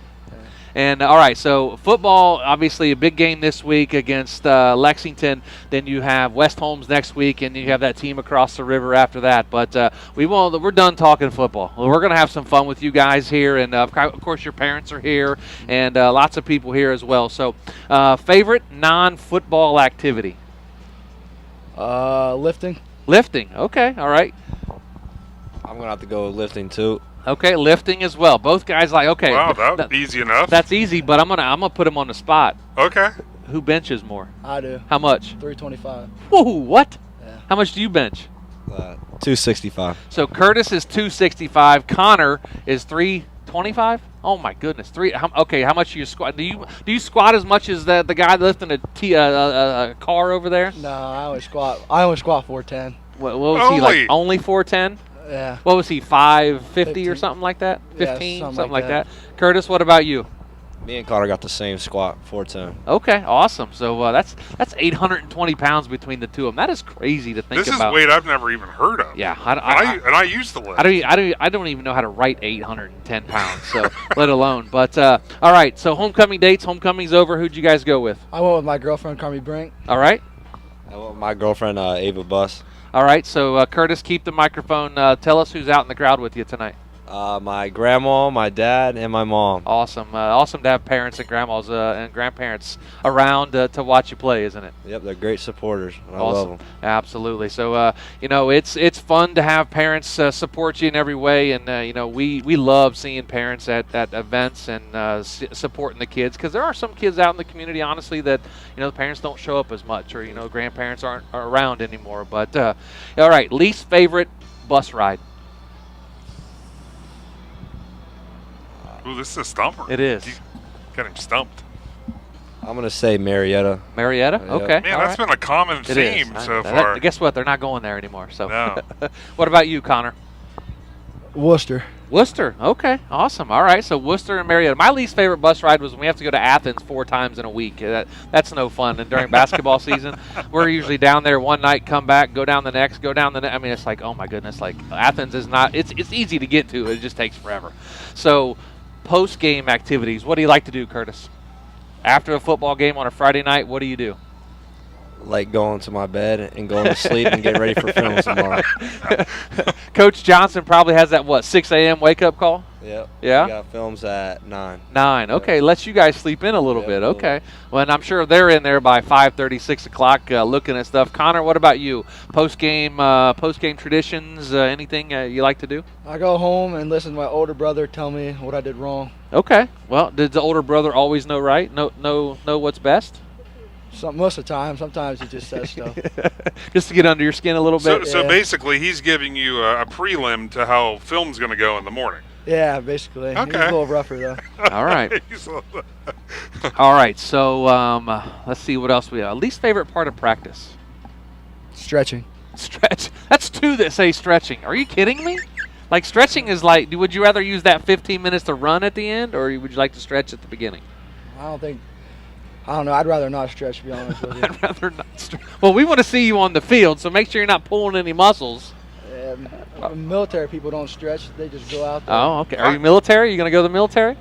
And, all right, so football, obviously a big game this week against Lexington. Then you have West Holmes next week, and you have that team across the river after that. But we're done talking football. We're going to have some fun with you guys here, and, of course, your parents are here, and lots of people here as well. So favorite non-football activity? Lifting. Lifting, okay, all right. I'm going to have to go with lifting, too. Okay, lifting as well. Both guys like, okay. Wow, that was easy enough. That's easy, but I'm gonna put him on the spot. Okay. Who benches more? I do. How much? 325. Whoa, what? Yeah. How much do you bench? 265. So Curtis is 265. Connor is 325. Oh my goodness, how much do you squat? Do you squat as much as the guy lifting a car over there? No, I only squat 410. What was he like? Only 410? Yeah. What was he, 550 or something like that? 15, yeah, something like that. Curtis, what about you? Me and Connor got the same squat, 410. Okay, awesome. So that's 820 pounds between the two of them. That is crazy to think about. This is weight I've never even heard of. Yeah, I used to lift. I don't even know how to write 810 pounds, so let alone. But all right, so homecoming dates. Homecoming's over. Who'd you guys go with? I went with my girlfriend, Carmi Brink. All right. I went with my girlfriend, Ava Buss. All right, so Curtis, keep the microphone. Tell us who's out in the crowd with you tonight. My grandma, my dad, and my mom. Awesome. Awesome to have parents and grandmas and grandparents around to watch you play, isn't it? Yep, they're great supporters. I awesome. love them. Absolutely. So, it's fun to have parents support you in every way. And, we love seeing parents at events and supporting the kids, because there are some kids out in the community, honestly, that, the parents don't show up as much, or, grandparents aren't around anymore. But, all right, least favorite bus ride. Ooh, this is a stumper. It is. You got him stumped. I'm going to say Marietta. Marietta? Yeah. Okay. Man, that's been a common theme so far. Guess what? They're not going there anymore. So. No. What about you, Connor? Worcester. Worcester. Okay. Awesome. All right. So Worcester and Marietta. My least favorite bus ride was when we have to go to Athens 4 times in a week. That's no fun. And during basketball season, we're usually down there one night, come back, go down the next, go down the next. I mean, it's like, oh my goodness, like Athens is not. It's easy to get to. It just takes forever. So. Post-game activities. What do you like to do, Curtis? After a football game on a Friday night, what do you do? like going to my bed and going to sleep and getting ready for film tomorrow. Coach Johnson probably has that, 6 a.m. wake-up call? Yep. Yeah? We got films at 9. 9. Okay, lets you guys sleep in a little Yeah, bit. a little. Okay. Well, and I'm sure they're in there by 5:30, 6 o'clock looking at stuff. Connor, what about you? Post-game traditions, anything you like to do? I go home and listen to my older brother tell me what I did wrong. Okay. Well, did the older brother always know right? Know what's best? Most of the time. Sometimes he just says stuff. Just to get under your skin a little bit? So basically, he's giving you a prelim to how film's going to go in the morning. Yeah, basically. Okay. He's a little rougher, though. All right. All right. So let's see what else we have. Least favorite part of practice? Stretching. Stretch. That's 2 that say stretching. Are you kidding me? Like, stretching is like, would you rather use that 15 minutes to run at the end, or would you like to stretch at the beginning? I don't know. I'd rather not stretch, to be honest with you. I'd rather not stretch. Well, we want to see you on the field, so make sure you're not pulling any muscles. Military people don't stretch. They just go out there. Oh, okay. Are you military? You going to go to the military?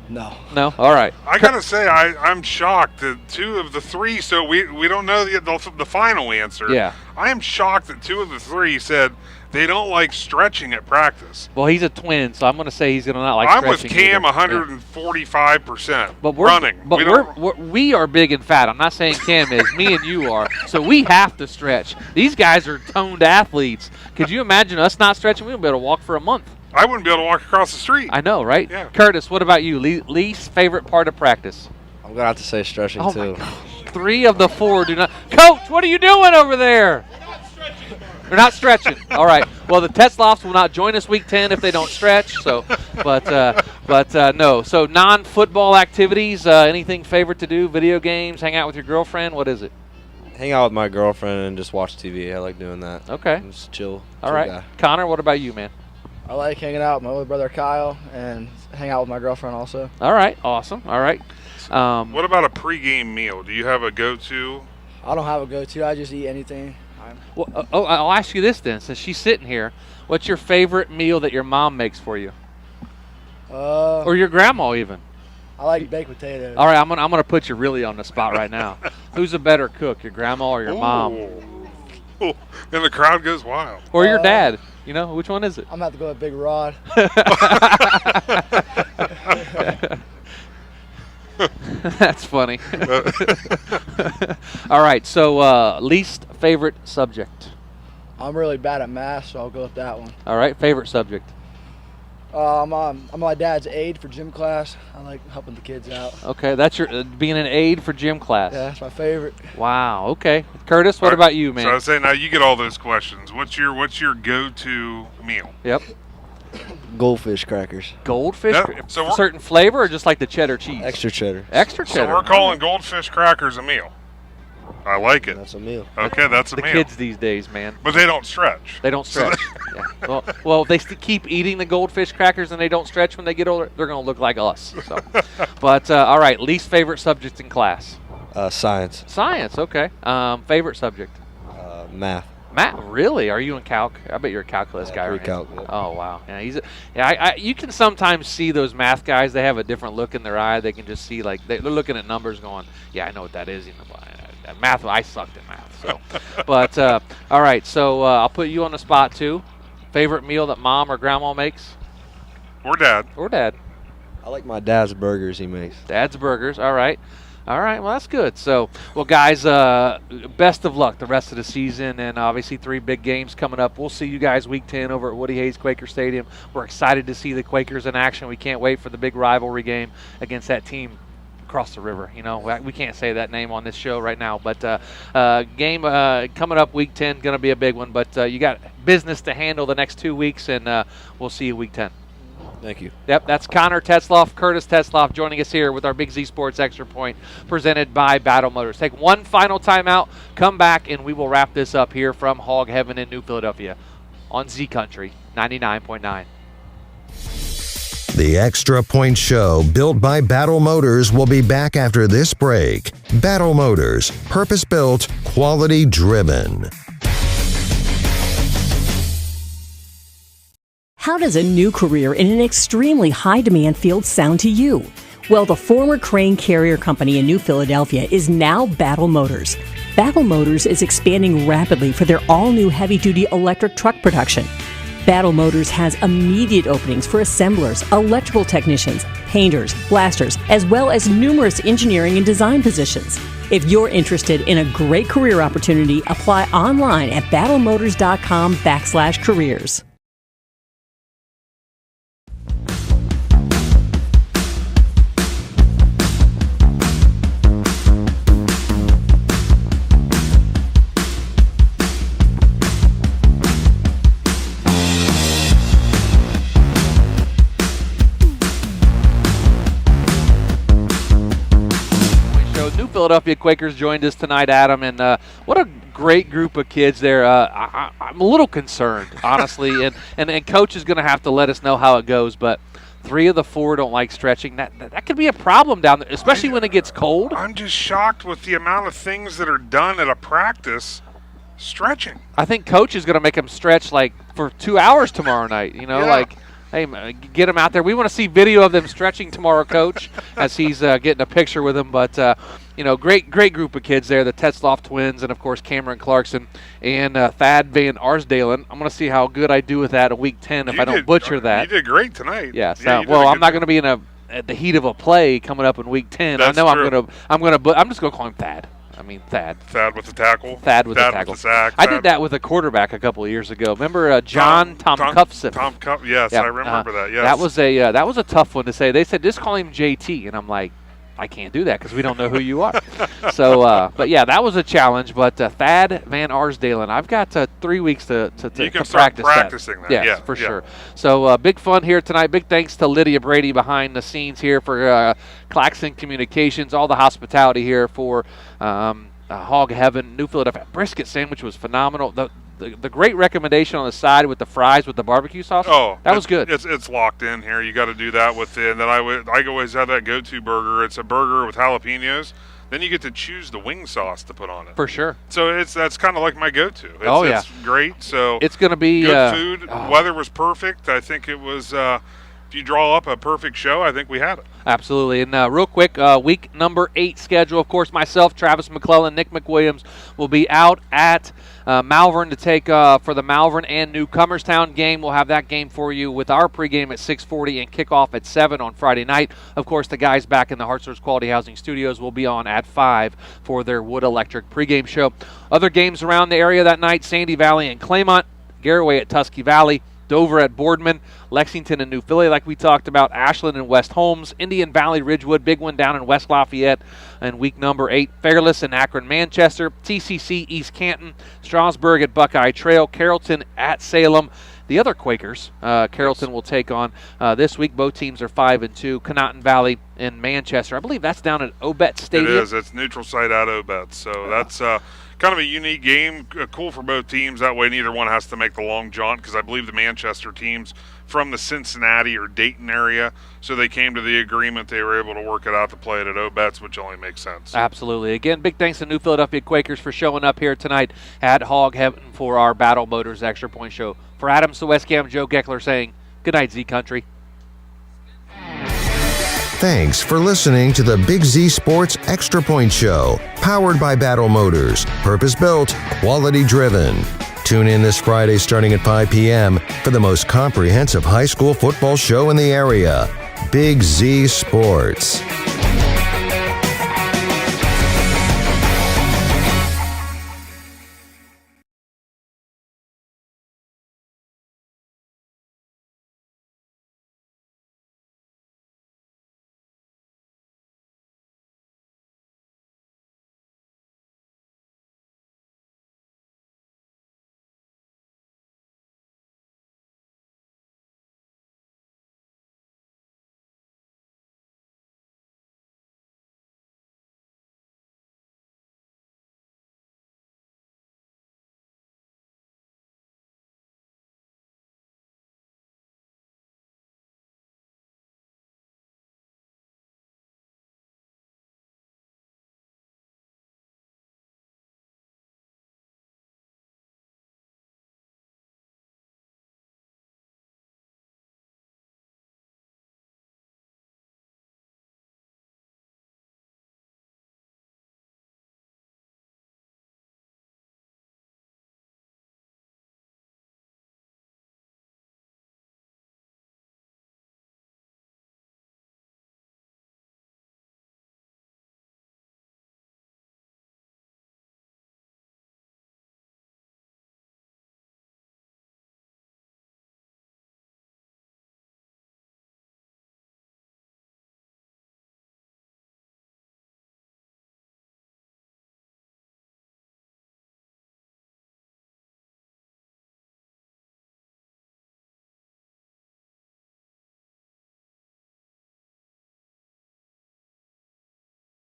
No. No? All right. I gotta say, I'm shocked that 2 of the 3. So we don't know the final answer. Yeah. I am shocked that 2 of the 3 said they don't like stretching at practice. Well, he's a twin, so I'm going to say he's going to not like I'm with stretching Cam either. 145%. But we're running. But we are big and fat. I'm not saying Cam is. Me and you are. So we have to stretch. These guys are toned athletes. Could you imagine us not stretching? We wouldn't be able to walk for a month. I wouldn't be able to walk across the street. I know, right? Yeah. Curtis, what about you? Least favorite part of practice? I'm going to have to say stretching, Oh, too. my gosh. 3 of the 4 do not. Coach, what are you doing over there? They're not stretching. All right. Well, the Tesloffs will not join us week 10 if they don't stretch. So, but no. So non-football activities. Anything favorite to do? Video games. Hang out with your girlfriend. What is it? Hang out with my girlfriend and just watch TV. I like doing that. Okay. Just chill. All right. Guy. Connor, what about you, man? I like hanging out with my older brother Kyle and hang out with my girlfriend also. All right. Awesome. All right. What about a pregame meal? Do you have a go-to? I don't have a go-to. I just eat anything. Well, I'll ask you this then, since she's sitting here. What's your favorite meal that your mom makes for you? Or your grandma even? I like baked potatoes. All right, I'm gonna put you really on the spot right now. Who's a better cook, your grandma or your mom? Ooh. And the crowd goes wild. Or your dad? You know, which one is it? I'm going to have to go with Big Rod. That's funny. All right, so least favorite subject? I'm really bad at math, so I'll go with that one. All right, favorite subject? I'm my dad's aide for gym class. I like helping the kids out. Okay, that's your being an aide for gym class. Yeah, that's my favorite. Wow. Okay, Curtis, what about you, man? So I was saying, now you get all those questions. What's your go-to meal? Yep. Goldfish crackers. Goldfish? Yep. So certain flavor or just like the cheddar cheese? Extra cheddar. Extra So cheddar. we're calling goldfish crackers a meal. I like it. That's a meal. Okay, that's a the meal. kids these days, man. But they don't stretch. They don't stretch. Yeah. Well, if they keep eating the goldfish crackers and they don't stretch when they get older, they're going to look like us. So. But, all right, least favorite subject in class? Science. Science, okay. Favorite subject? Math. Matt, really? Are you in calc? I bet you're a calculus guy, right? Calc. Yeah. Oh wow, yeah. You can sometimes see those math guys. They have a different look in their eye. They can just see like they're looking at numbers, going, "Yeah, I know what that is." You know, math. I sucked at math. So, but all right. So I'll put you on the spot too. Favorite meal that mom or grandma makes? Or dad. Or dad. I like my dad's burgers he makes. Dad's burgers. All right. All right, well, that's good. So, well, guys, best of luck the rest of the season, and obviously 3 big games coming up. We'll see you guys week 10 over at Woody Hayes Quaker Stadium. We're excited to see the Quakers in action. We can't wait for the big rivalry game against that team across the river. You know, we can't say that name on this show right now, but game coming up week 10, going to be a big one. But you got business to handle the next 2 weeks, and we'll see you week 10. Thank you. Yep, that's Connor Tesloff, Curtis Tesloff joining us here with our Big Z Sports Extra Point presented by Battle Motors. Take one final timeout, come back, and we will wrap this up here from Hog Heaven in New Philadelphia on Z Country 99.9. The Extra Point Show, built by Battle Motors, will be back after this break. Battle Motors, purpose-built, quality-driven. How does a new career in an extremely high-demand field sound to you? Well, the former Crane Carrier Company in New Philadelphia is now Battle Motors. Battle Motors is expanding rapidly for their all-new heavy-duty electric truck production. Battle Motors has immediate openings for assemblers, electrical technicians, painters, blasters, as well as numerous engineering and design positions. If you're interested in a great career opportunity, apply online at battlemotors.com/careers. Philadelphia Quakers joined us tonight, Adam, and what a great group of kids there. I'm a little concerned, honestly, and Coach is going to have to let us know how it goes, but 3 of the 4 don't like stretching. That could be a problem down there, especially when it gets cold. I'm just shocked with the amount of things that are done at a practice stretching. I think Coach is going to make them stretch like for 2 hours tomorrow night, like, hey, get them out there. We want to see video of them stretching tomorrow, Coach, as he's getting a picture with them. But, great group of kids there, the Tesloff twins, and, of course, Cameron Clarkson and Thad Vanarsdalen. I'm going to see how good I do with that in Week 10 if I don't butcher that. You did great tonight. Yes. I'm not going to be at the heat of a play coming up in Week 10. That's I know true. I'm just going to call him Thad. Thad. Thad with the tackle. Thad with the tackle. With the sack. I did that with a quarterback a couple of years ago. Remember Tom Cuffson? Tom Cuff. Yes, yeah, I remember that. Yes. That was a tough one to say. They said just call him JT, and I'm like, I can't do that because we don't know who you are. So, but yeah, that was a challenge. But Thad Vanarsdalen, I've got 3 weeks to you can start practicing that. Yes, for sure. So big fun here tonight. Big thanks to Lydia Brady behind the scenes here for Claxon Communications, all the hospitality here for Hog Heaven. New Philadelphia brisket sandwich was phenomenal. The great recommendation on the side with the fries with the barbecue sauce. Oh, that was good. It's locked in here. You got to do that with it. And then I always have that go-to burger. It's a burger with jalapenos. Then you get to choose the wing sauce to put on it. For sure. So that's kind of like my go-to. It's great. So it's going to be good food. Weather was perfect. I think it was. If you draw up a perfect show, I think we had it. Absolutely. And real quick, week number 8 schedule. Of course, myself, Travis McClellan, Nick McWilliams will be out at Malvern to take for the Malvern and Newcomerstown game. We'll have that game for you with our pregame at 6:40 and kickoff at 7 on Friday night. Of course, the guys back in the Hartsource Quality Housing Studios will be on at 5 for their Wood Electric pregame show. Other games around the area that night: Sandy Valley and Claymont, Garraway at Tusky Valley, Dover at Boardman, Lexington and New Philly, like we talked about, Ashland and West Holmes, Indian Valley, Ridgewood, big one down in West Lafayette, and week number 8, Fairless and Akron, Manchester, TCC, East Canton, Strasburg at Buckeye Trail, Carrollton at Salem. The other Quakers, Carrollton will take on this week. Both teams are 5-2. Conotton Valley and Manchester. I believe that's down at Obet Stadium. It is. It's neutral site at Obet. So that's kind of a unique game. Cool for both teams. That way neither one has to make the long jaunt, because I believe the Manchester team's from the Cincinnati or Dayton area. So they came to the agreement. They were able to work it out to play it at Obet's, which only makes sense. Absolutely. Again, big thanks to New Philadelphia Quakers for showing up here tonight at Hog Heaven for our Battle Motors Extra Point Show. For Adam Saweski, I'm Joe Geckler saying good night, Z Country. Thanks for listening to the Big Z Sports Extra Point Show, powered by Battle Motors, purpose-built, quality-driven. Tune in this Friday starting at 5 p.m. for the most comprehensive high school football show in the area, Big Z Sports.